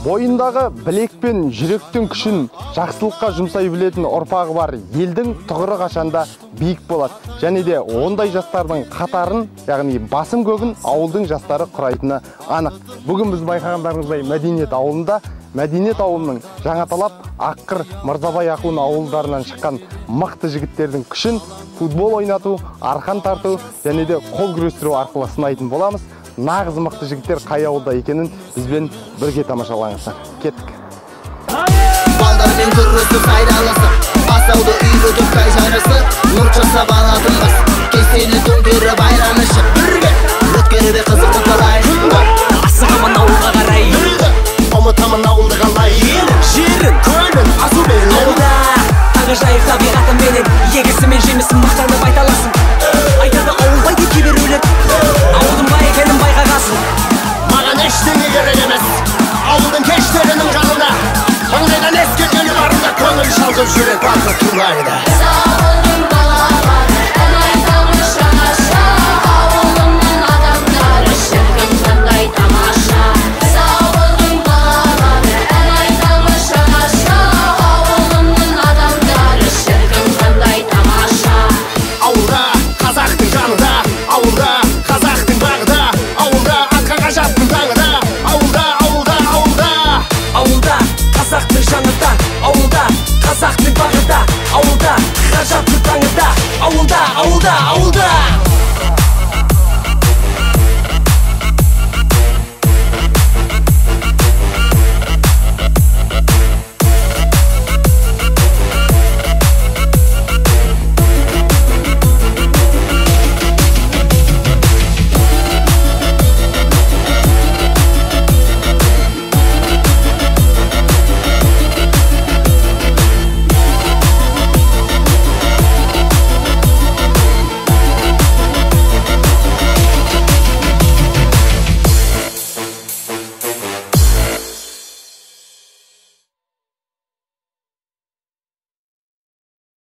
Бойындағы білек пен жүректің күшін жақсылыққа жұмсай білетін ұрпағы бар елдің тұғыры қашанда биік болады. Және де ондай жастардың қатарын, яғни басым көбін ауылдың жастары құрайтыны анық. Бүгін біз байқағандарыңыздай Мәдениет ауылында, Мәдениет ауылының Жаңаталап, Аққыр, Мырзабай Ақын ауылдарынан шыққан мықты жігіттердің күшін футбол ойнату, арқан тарту және де қол күрестіру арқылы сынайтын боламыз. Нағыз мықты жігіттер қай ауылда екенін бізбен бірге тамашалаңыздар. Кеттік. Балдармен күресіп сайралысы, асауды үйретіп тай жарысы, нұр жасап алатынбыз, кеселі төңкері байранышы. Бірге өткерді қызықты талай, асығамын ауылға қарай.